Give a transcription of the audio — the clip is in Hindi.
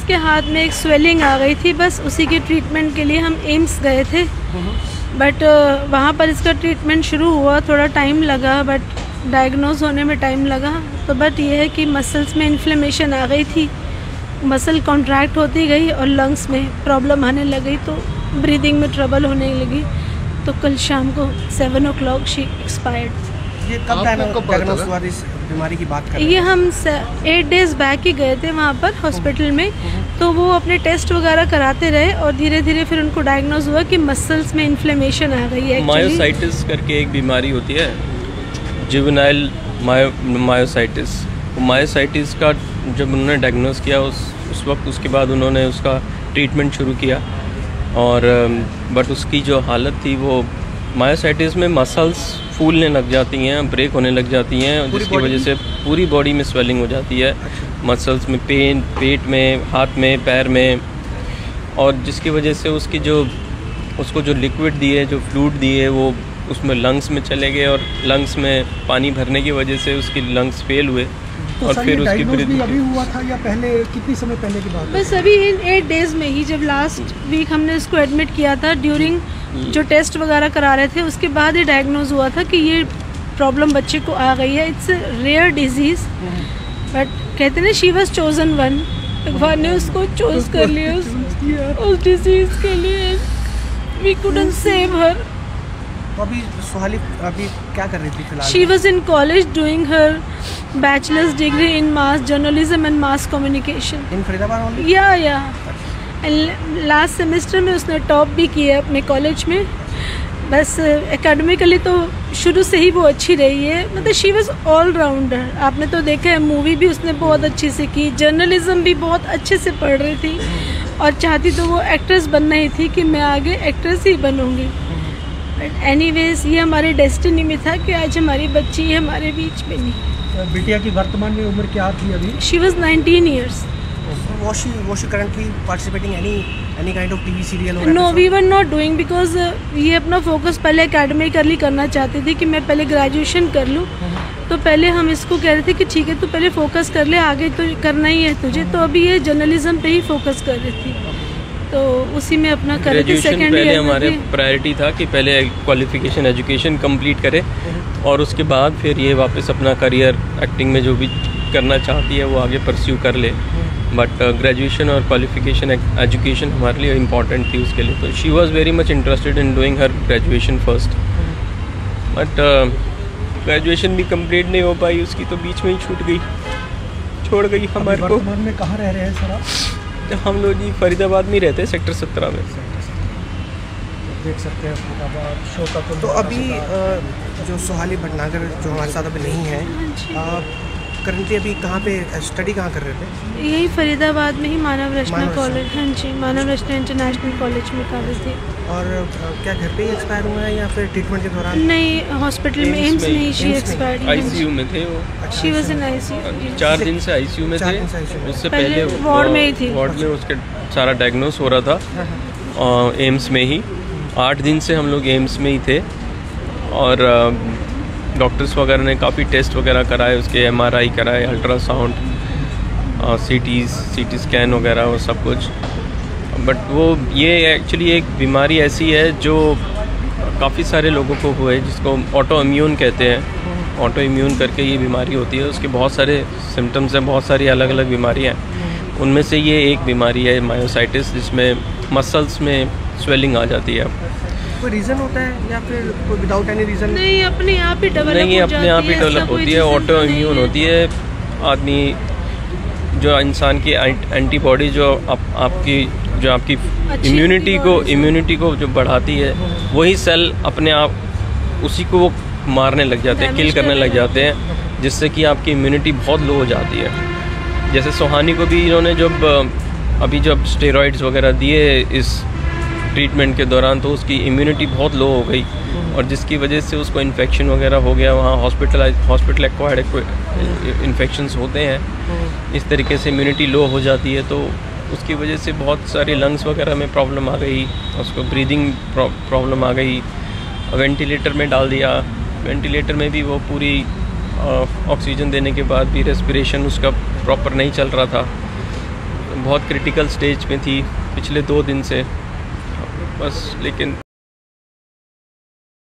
इसके हाथ में एक स्वेलिंग आ गई थी, बस उसी के ट्रीटमेंट के लिए हम एम्स गए थे। बट वहाँ पर इसका ट्रीटमेंट शुरू हुआ, थोड़ा टाइम लगा, बट डायग्नोज होने में टाइम लगा। तो बट ये है कि मसल्स में इन्फ्लेमेशन आ गई थी, मसल कॉन्ट्रैक्ट होती गई और लंग्स में प्रॉब्लम आने लगी, तो ब्रीदिंग में ट्रबल होने लगी। तो कल शाम को 7 o'clock शी एक्सपायर्ड। ये कब डायग्नोस हुआ इस बीमारी की बात कर? ये हम 8 days बैक ही गए थे वहाँ पर हॉस्पिटल में, तो वो अपने टेस्ट वगैरह कराते रहे और धीरे धीरे फिर उनको डायग्नोज हुआ कि मसल्स में इन्फ्लेमेशन आ गई है। मायोसाइटिस करके एक बीमारी होती है, जुवेनाइल मायोसाइटिस। मायोसाइटिस का जब उन्होंने डायग्नोज किया उस वक्त, उसके बाद उन्होंने उसका ट्रीटमेंट शुरू किया और बट उसकी जो हालत थी, वो मायोसाइटिस में मसल्स फूलने लग जाती हैं, ब्रेक होने लग जाती हैं, जिसकी वजह से पूरी बॉडी में स्वेलिंग हो जाती है। मसल्स में पेन, पेट में, हाथ में, पैर में, और जिसकी वजह से उसको जो लिक्विड दिए, जो फ्लूइड दिए, वो उसमें लंग्स में चले गए और लंग्स में पानी भरने की वजह से उसकी लंग्स फेल हुए। तो और फिर उसकी ब्रीदिंग अभी हुआ था या पहले, कितनी समय पहले की बात? बस अभी इन 8 days में ही, जब लास्ट वीक हमने इसको एडमिट किया था, ड्यूरिंग जो टेस्ट वगैरह करा रहे थे उसके बाद ही डायग्नोज हुआ था कि ये प्रॉब्लम बच्चे को आ गई है। इट्स रेयर डिजीज, बट कहते ना शी वाज चोजन वन, भगवान ने उसको चूज कर लिया उस डिजीज के लिए। We couldn't save her. तो अभी सुहाली अभी क्या कर रही थी फिलहाल? She was in college doing her bachelors degree in mass journalism and mass communication in Faridabad only? या लास्ट सेमेस्टर में उसने टॉप भी किया अपने कॉलेज में। बस एकेडमिकली तो शुरू से ही वो अच्छी रही है, मतलब शी वाज ऑल राउंडर। आपने तो देखा है, मूवी भी उसने बहुत अच्छे से की, जर्नलिज्म भी बहुत अच्छे से पढ़ रही थी और चाहती तो वो एक्ट्रेस बनना ही थी कि मैं आगे एक्ट्रेस ही बनूंगी। बट एनीवेज ये हमारे डेस्टिनी में था कि आज हमारी बच्ची हमारे बीच में नहीं। बिटिया की वर्तमान में उम्र क्या थी अभी? She was 19 years। Was she currently participating any kind of TV serial? No, we were not doing because ये अपना फोकस पहले एकेडमिकली करना चाहती थी कि मैं पहले ग्रेजुएशन कर लूँ। तो पहले हम इसको कह रहे थे कि ठीक है, तू पहले फोकस कर ले, आगे तो करना ही है तुझे। तो अभी ये जर्नलिज्म पे ही फोकस कर रही थी, तो उसी में अपना कर रही थी। सेकेंड पहले ईयर हमारे प्रायोरिटी था कि पहले क्वालिफिकेशन एजुकेशन कंप्लीट करे और उसके बाद फिर ये वापस अपना करियर एक्टिंग में जो भी करना चाहती है वो आगे परस्यू कर ले। बट ग्रेजुएशन और क्वालिफिकेशन एजुकेशन हमारे लिए इम्पॉर्टेंट थी उसके लिए। तो she was very much interested in doing her graduation first, but graduation भी कंप्लीट नहीं हो पाई उसकी, तो बीच में ही छोड़ गई हमारे को। वर्तमान में कहाँ रह रहे हैं सर आप? हम लोग जी फरीदाबाद में रहते हैं, सेक्टर 17 में। देख सकते हैं फरीदाबाद शो का। तो अभी जो सुहाली भटनागर जो हमारे साथ अभी नहीं है, करंटली अभी कहाँ पे स्टडी कहाँ कर रहे थे? यही फरीदाबाद में ही मानव रचना कॉलेज। हाँ जी, मानव रचना इंटरनेशनल कॉलेज में कर रही थी। और क्या घर पे ही एक्सपायर हुआ है या फिर ट्रीटमेंट के दौरान? नहीं, हॉस्पिटल में, एम्स में ही शी एक्सपायर्ड। आईसीयू में थे वो। She was in ICU. 4 दिन से आईसीयू में थे। उससे पहले वार्ड में ही थी। वार्ड में उसके सारा डायग्नोस हो रहा था एम्स में ही। 8 दिन से हम लोग एम्स में ही थे और डॉक्टर्स वगैरह ने काफ़ी टेस्ट वगैरह कराए, उसके MRI कराए, अल्ट्रासाउंड, सीटी स्कैन वगैरह वो सब कुछ। बट वो ये एक्चुअली एक बीमारी ऐसी है जो काफ़ी सारे लोगों को हुआ है, जिसको ऑटो इम्यून कहते हैं। ऑटो इम्यून करके ये बीमारी होती है, उसके बहुत सारे सिम्टम्स हैं, बहुत सारी अलग अलग बीमारियाँ हैं। उनमें से ये एक बीमारी है मायोसाइटिस, जिसमें मसल्स में स्वेलिंग आ जाती है। कोई रीज़न होता है या फिर कोई विदाउट एनी रीज़न? नहीं, अपने आप ही डेवलप नहीं, अपने आप ही डेवलप होती है, ऑटो इम्यून होती है। आदमी जो इंसान की एंटीबॉडी जो आपकी इम्यूनिटी को जो बढ़ाती है, वही सेल अपने आप उसी को वो मारने लग जाते हैं, किल करने लग जाते हैं, जिससे कि आपकी इम्यूनिटी बहुत लो हो जाती है। जैसे सुहानी को भी इन्होंने जब स्टेरॉइड्स वगैरह दिए इस ट्रीटमेंट के दौरान, तो उसकी इम्यूनिटी बहुत लो हो गई और जिसकी वजह से उसको इन्फेक्शन वगैरह हो गया। वहाँ हॉस्पिटल एक्वायर्ड इन्फेक्शंस होते हैं, इस तरीके से इम्यूनिटी लो हो जाती है, तो उसकी वजह से बहुत सारी लंग्स वगैरह में प्रॉब्लम आ गई, उसको ब्रीदिंग प्रॉब्लम आ गई। वेंटिलेटर में डाल दिया, वेंटिलेटर में भी वो पूरी ऑक्सीजन देने के बाद भी रेस्पिरेशन उसका प्रॉपर नहीं चल रहा था। बहुत क्रिटिकल स्टेज में थी पिछले 2 दिन से बस, लेकिन